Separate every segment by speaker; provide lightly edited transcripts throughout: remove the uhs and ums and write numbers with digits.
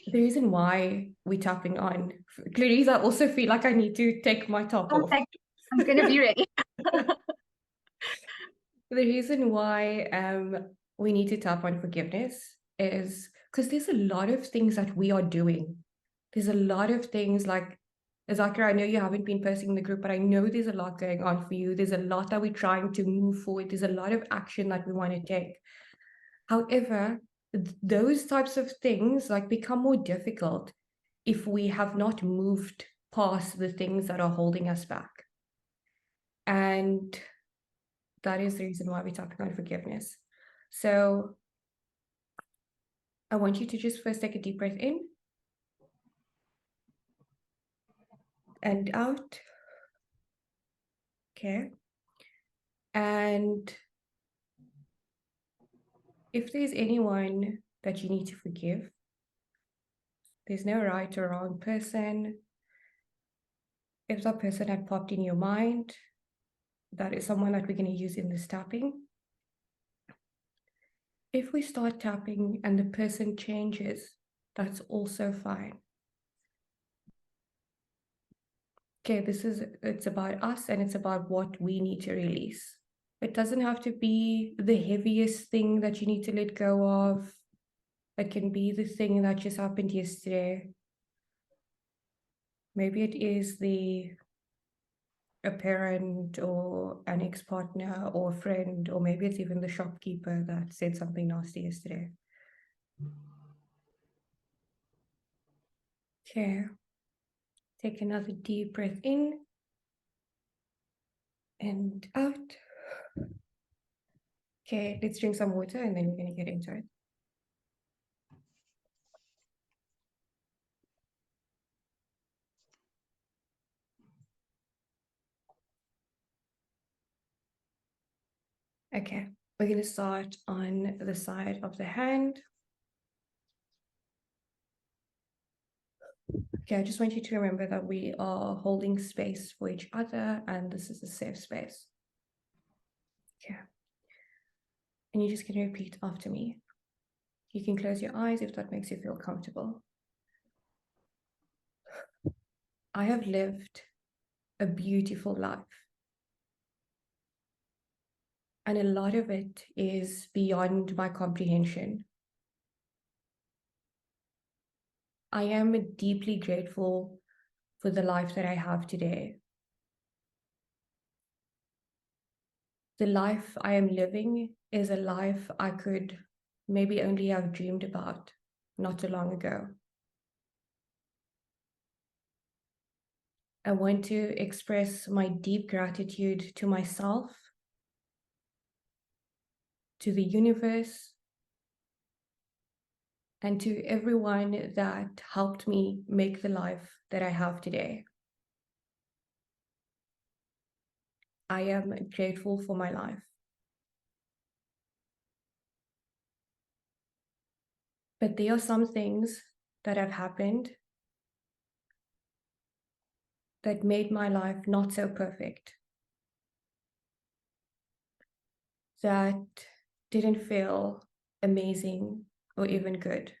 Speaker 1: The reason why we're tapping on, Clarice, I also feel like I need to take my top off.
Speaker 2: Perfect. I'm gonna be ready.
Speaker 1: The reason why we need to tap on forgiveness is because there's a lot of things that we are doing. There's a lot of things like, Zakir, I know you haven't been posting in the group, but I know there's a lot going on for you. There's a lot that we're trying to move forward. There's a lot of action that we want to take. However, those types of things like become more difficult if we have not moved past the things that are holding us back. And that is the reason why we're talking about forgiveness. So I want you to just first take a deep breath in and out. Okay. And if there's anyone that you need to forgive, there's no right or wrong person. If that person had popped in your mind, that is someone that we're going to use in this tapping. If we start tapping and the person changes, that's also fine. Okay, it's about us and it's about what we need to release. It doesn't have to be the heaviest thing that you need to let go of. It can be the thing that just happened yesterday. Maybe it is a parent or an ex-partner or a friend, or maybe it's even the shopkeeper that said something nasty yesterday. Okay. Take another deep breath in and out. Okay, let's drink some water and then we're going to get into it. Okay, we're going to start on the side of the hand. Okay, I just want you to remember that we are holding space for each other and this is a safe space. Okay. And you're just going to repeat after me. You can close your eyes if that makes you feel comfortable. I have lived a beautiful life. And a lot of it is beyond my comprehension. I am deeply grateful for the life that I have today. The life I am living is a life I could maybe only have dreamed about not too long ago. I want to express my deep gratitude to myself, to the universe, and to everyone that helped me make the life that I have today. I am grateful for my life. But there are some things that have happened that made my life not so perfect, that didn't feel amazing or even good.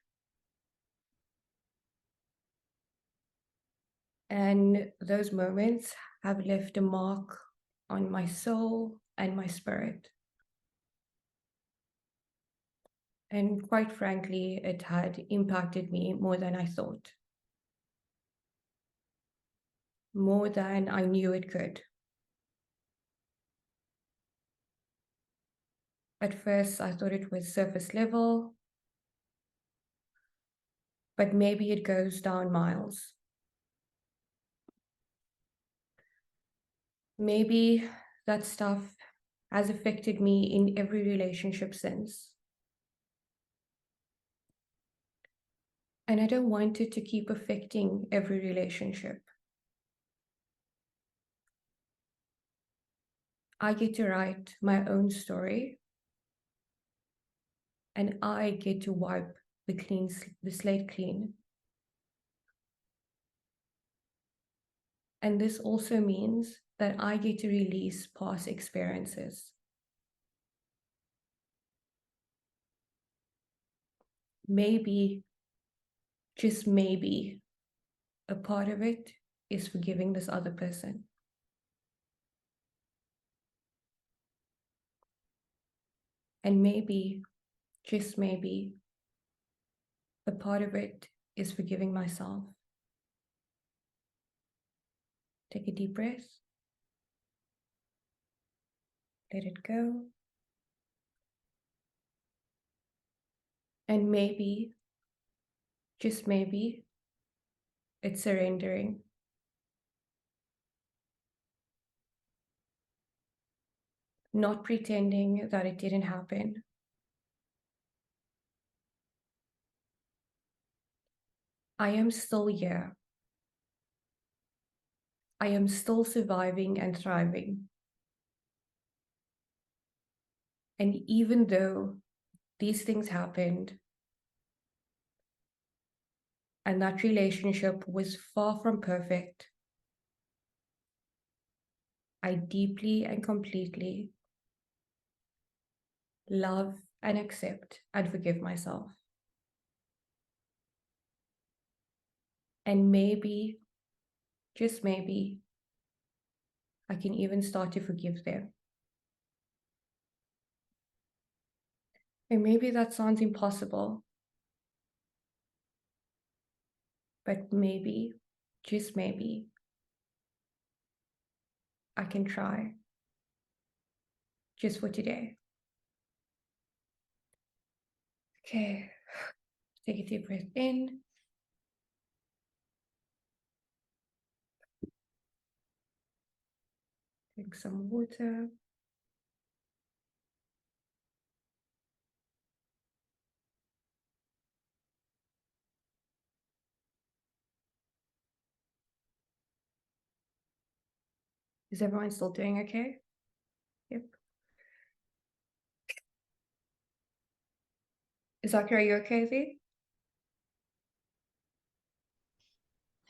Speaker 1: And those moments have left a mark on my soul and my spirit. And quite frankly, it had impacted me more than I thought, more than I knew it could. At first, I thought it was surface level, but maybe it goes down miles. Maybe that stuff has affected me in every relationship since. And I don't want it to keep affecting every relationship. I get to write my own story, and I get to wipe the slate clean. And this also means that I get to release past experiences. Maybe just maybe, a part of it is forgiving this other person. And maybe, just maybe, a part of it is forgiving myself. Take a deep breath. Let it go. And maybe, just maybe, it's surrendering. Not pretending that it didn't happen. I am still here. I am still surviving and thriving. And even though these things happened, and that relationship was far from perfect, I deeply and completely love and accept and forgive myself. And maybe, just maybe, I can even start to forgive them. And maybe that sounds impossible, but maybe, just maybe, I can try, just for today. Okay, take a deep breath in. Drink some water. Is everyone still doing okay? Yep. Zakir, are you okay, V?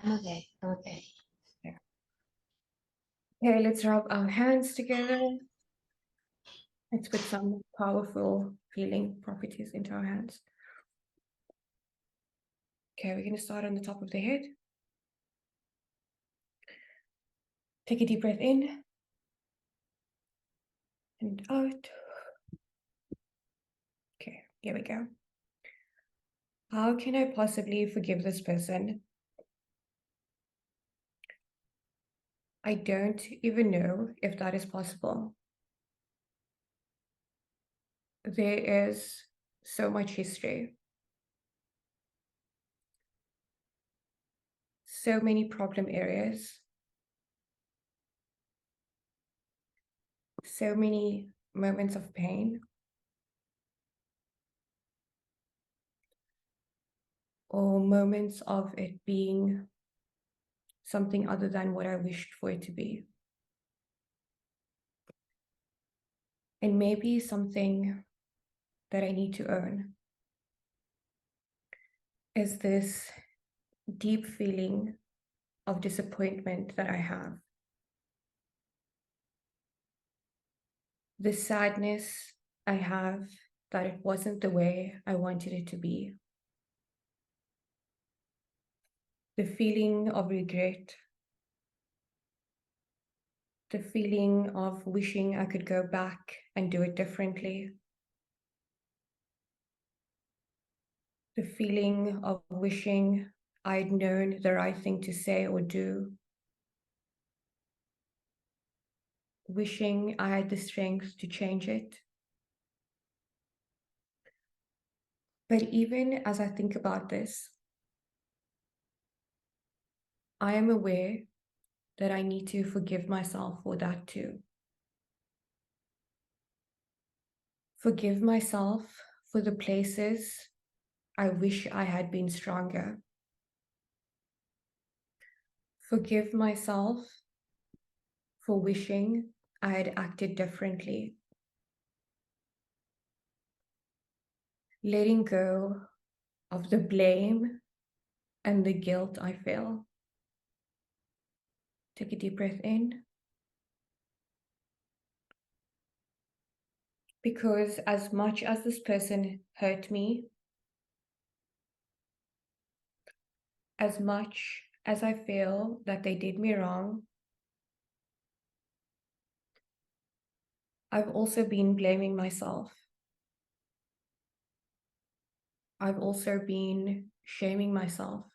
Speaker 2: I'm okay. I'm okay.
Speaker 1: Yeah. Okay, let's rub our hands together. Let's put some powerful feeling properties into our hands. Okay, we're gonna start on the top of the head. Take a deep breath in and out. Okay, here we go. How can I possibly forgive this person? I don't even know if that is possible. There is so much history, so many problem areas, so many moments of pain, or moments of it being something other than what I wished for it to be. And maybe something that I need to own is this deep feeling of disappointment that I have. The sadness I have that it wasn't the way I wanted it to be. The feeling of regret. The feeling of wishing I could go back and do it differently. The feeling of wishing I'd known the right thing to say or do. Wishing I had the strength to change it. But even as I think about this, I am aware that I need to forgive myself for that too. Forgive myself for the places I wish I had been stronger. Forgive myself for wishing I had acted differently. Letting go of the blame and the guilt I feel. Take a deep breath in. Because as much as this person hurt me, as much as I feel that they did me wrong, I've also been blaming myself. I've also been shaming myself.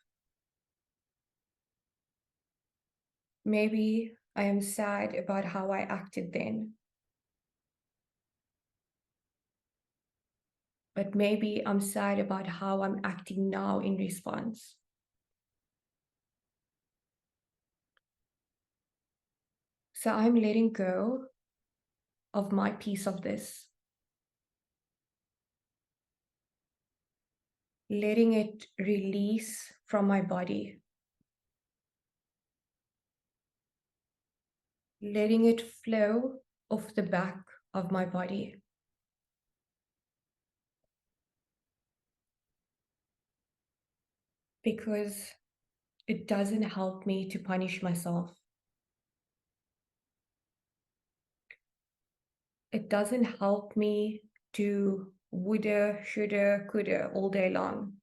Speaker 1: Maybe I am sad about how I acted then, but maybe I'm sad about how I'm acting now in response. So I'm letting go of my piece of this, letting it release from my body, letting it flow off the back of my body. Because it doesn't help me to punish myself. It doesn't help me to woulda, shoulda, coulda all day long.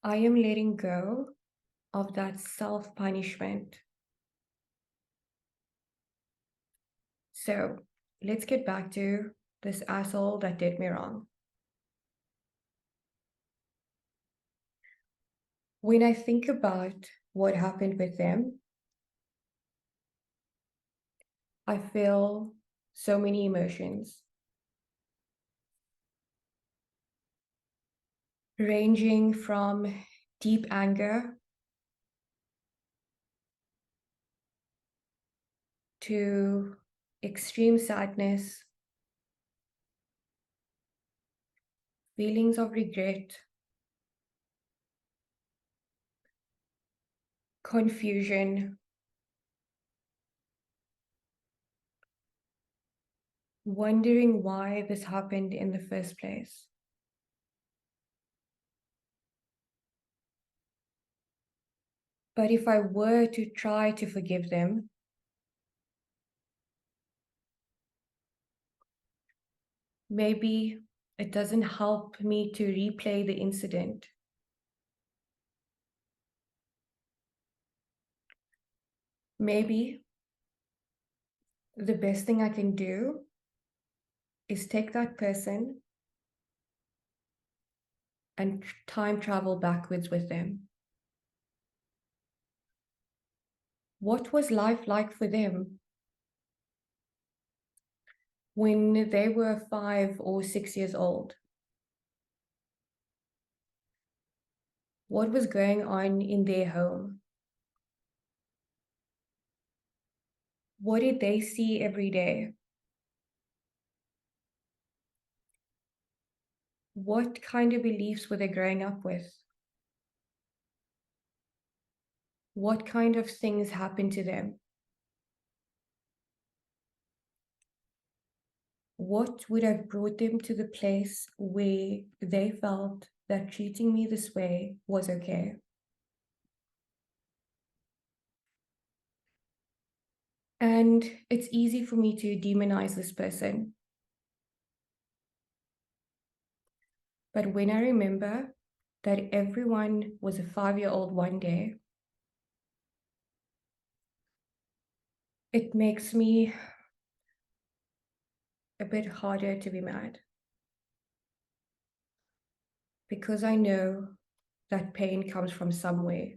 Speaker 1: I am letting go of that self-punishment. So let's get back to this asshole that did me wrong. When I think about what happened with them, I feel so many emotions, ranging from deep anger to extreme sadness, feelings of regret, confusion, wondering why this happened in the first place. But if I were to try to forgive them, maybe it doesn't help me to replay the incident. Maybe the best thing I can do is take that person and time travel backwards with them. What was life like for them when they were 5 or 6 years old? What was going on in their home? What did they see every day? What kind of beliefs were they growing up with? What kind of things happened to them? What would have brought them to the place where they felt that treating me this way was okay? And it's easy for me to demonize this person. But when I remember that everyone was a 5-year-old one day, it makes me a bit harder to be mad. Because I know that pain comes from somewhere.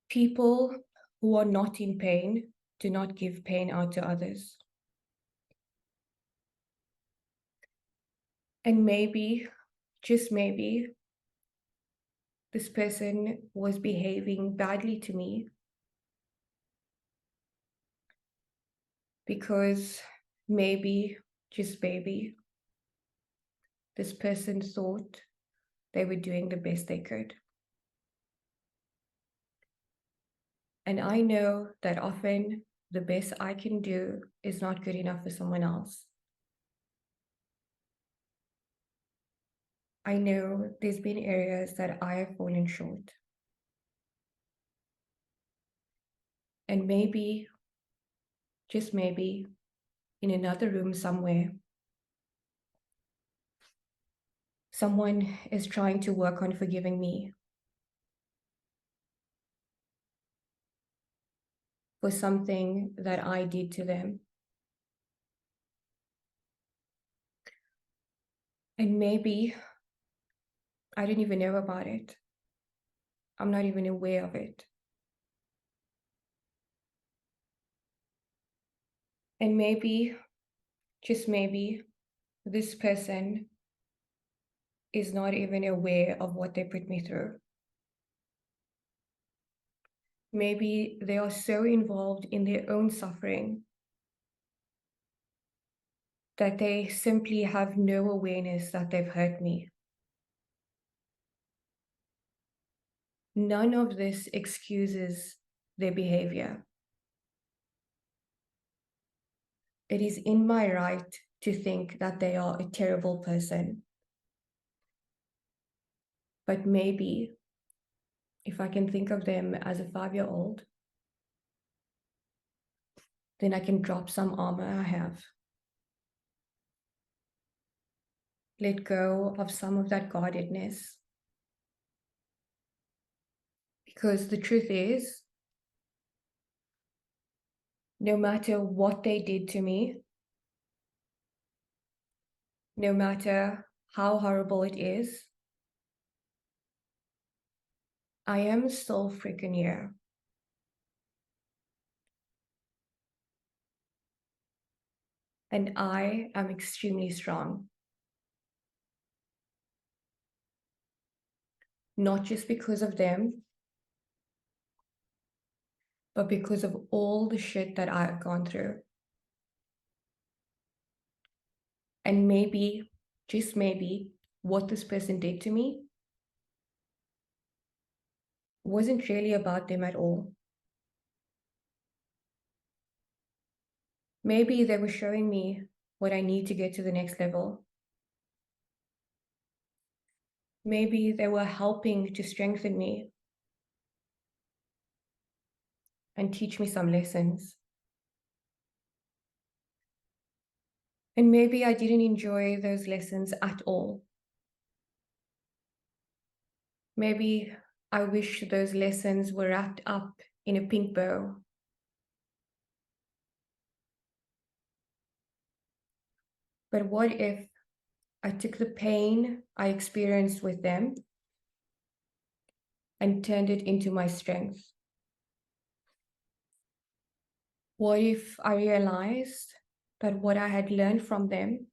Speaker 1: People who are not in pain do not give pain out to others. And maybe, just maybe, this person was behaving badly to me because maybe, just maybe, this person thought they were doing the best they could. And I know that often the best I can do is not good enough for someone else. I know there's been areas that I have fallen short. And maybe, just maybe, in another room somewhere, someone is trying to work on forgiving me for something that I did to them. And maybe I didn't even know about it. I'm not even aware of it. And maybe, just maybe, this person is not even aware of what they put me through. Maybe they are so involved in their own suffering that they simply have no awareness that they've hurt me. None of this excuses their behavior. It is in my right to think that they are a terrible person. But maybe if I can think of them as a 5-year-old, then I can drop some armor I have. Let go of some of that guardedness. Because the truth is, no matter what they did to me, no matter how horrible it is, I am still freaking here. And I am extremely strong. Not just because of them, but because of all the shit that I've gone through. And maybe, just maybe, what this person did to me wasn't really about them at all. Maybe they were showing me what I need to get to the next level. Maybe they were helping to strengthen me and teach me some lessons. And maybe I didn't enjoy those lessons at all. Maybe I wish those lessons were wrapped up in a pink bow. But what if I took the pain I experienced with them and turned it into my strength? What if I realized that what I had learned from them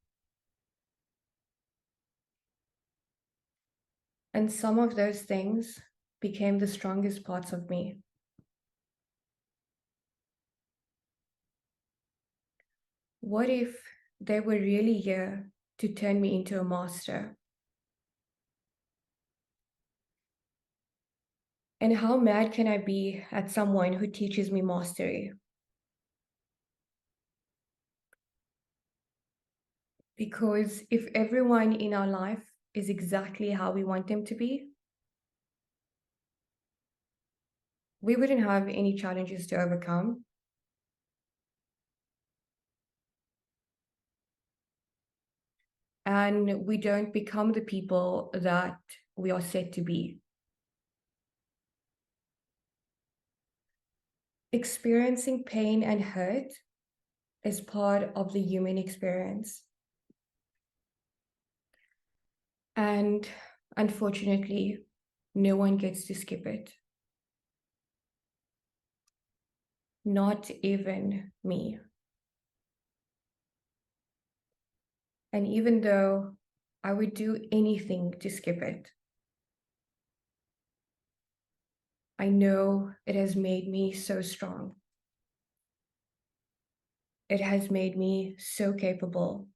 Speaker 1: and some of those things became the strongest parts of me? What if they were really here to turn me into a master? And how mad can I be at someone who teaches me mastery? Because if everyone in our life is exactly how we want them to be, we wouldn't have any challenges to overcome. And we don't become the people that we are set to be. Experiencing pain and hurt is part of the human experience. And unfortunately, no one gets to skip it. Not even me. And even though I would do anything to skip it, I know it has made me so strong. It has made me so capable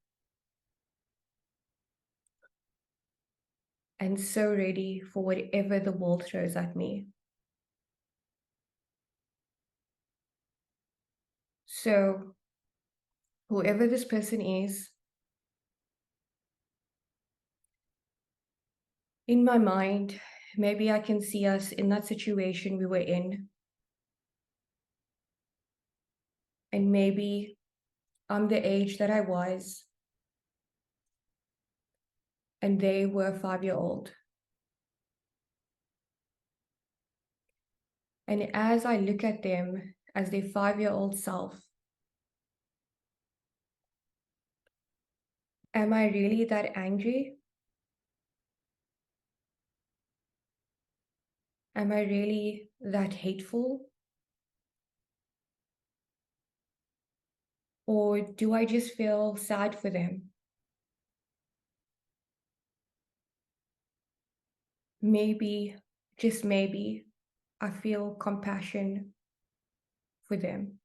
Speaker 1: and so ready for whatever the world throws at me. So, whoever this person is, in my mind, maybe I can see us in that situation we were in. And maybe I'm the age that I was. and they were a 5-year-old. And as I look at them as their 5-year-old self, am I really that angry? Am I really that hateful? Or do I just feel sad for them? Maybe, just maybe, I feel compassion for them.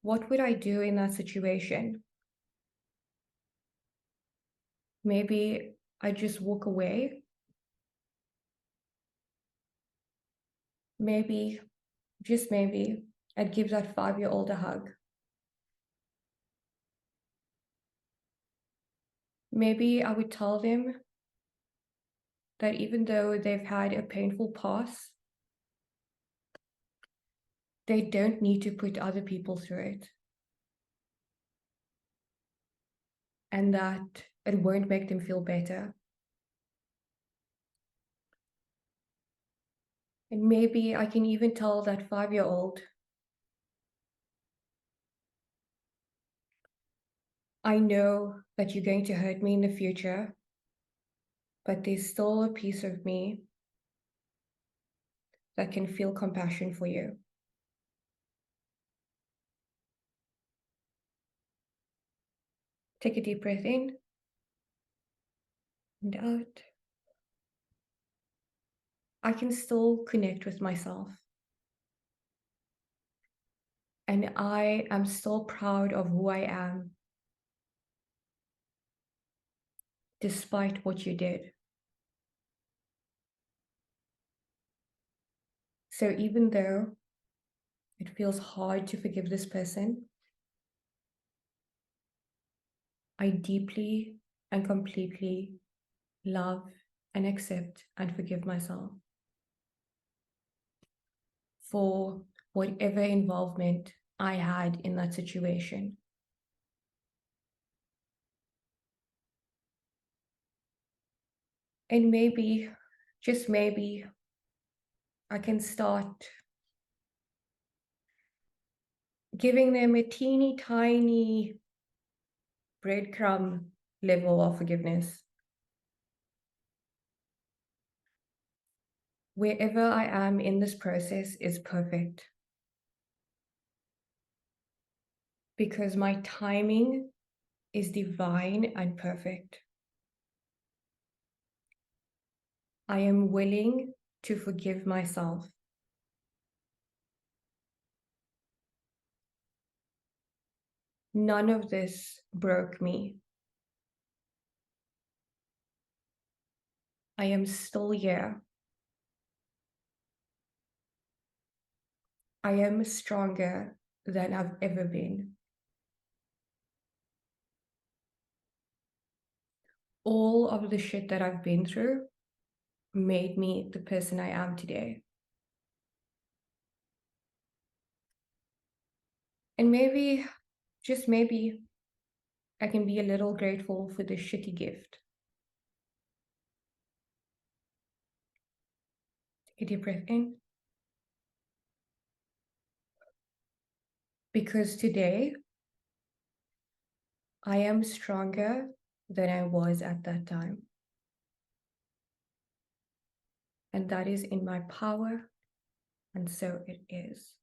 Speaker 1: What would I do in that situation? Maybe I just walk away. Maybe, just maybe, I'd give that 5-year-old a hug. Maybe I would tell them that even though they've had a painful past, they don't need to put other people through it. And that it won't make them feel better. And maybe I can even tell that 5-year-old, I know that you're going to hurt me in the future, but there's still a piece of me that can feel compassion for you. Take a deep breath in and out. I can still connect with myself. And I am still proud of who I am, despite what you did. So even though it feels hard to forgive this person, I deeply and completely love and accept and forgive myself for whatever involvement I had in that situation. And maybe, just maybe, I can start giving them a teeny tiny breadcrumb level of forgiveness. Wherever I am in this process is perfect. Because my timing is divine and perfect. I am willing to forgive myself. None of this broke me. I am still here. I am stronger than I've ever been. All of the shit that I've been through made me the person I am today. And maybe, just maybe, I can be a little grateful for this shitty gift. Take a deep breath in. Because today, I am stronger than I was at that time. And that is in my power, and so it is.